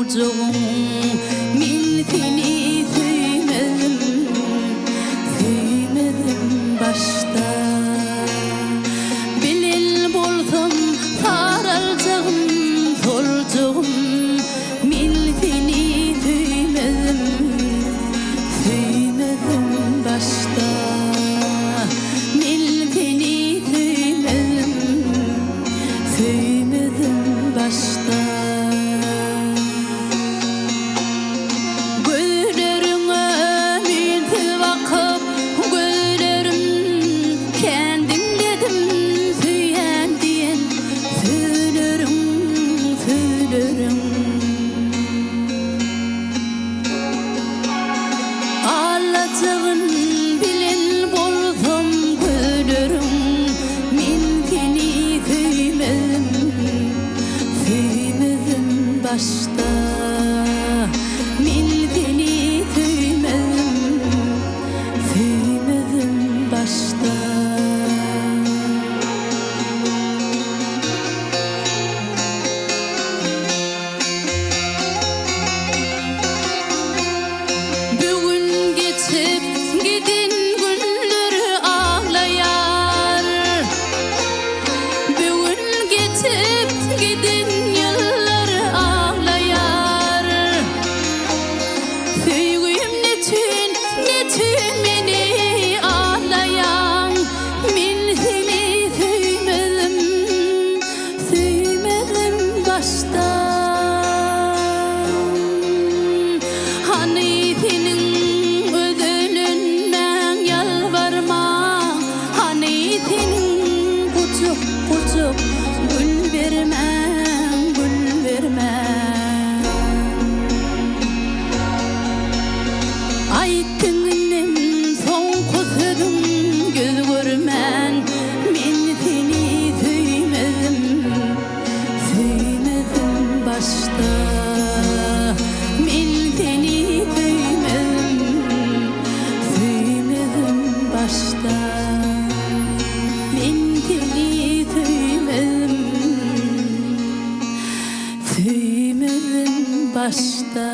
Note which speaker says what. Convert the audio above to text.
Speaker 1: çocuğum, min seni sevmedim başta. Bilil bolsam saralacağım solcuğum, min seni sevmedim başta. Min seni sevmedim başta. Ağlatığın bilin bolsam gülürüm, min seni sevmedim başta. Min seni sevmedim başta. Gidin günler ağlayar, bugün geçip gidin yıllar ağlayar. Sevgim neçün beni ağlayan, min seni sevmedim başta. Hani senin gül vermem. Ayttıngnem son kusudum göz görmen, min seni sevmedim başta. Min seni sevmedim başta. Min seni sevmedim başta.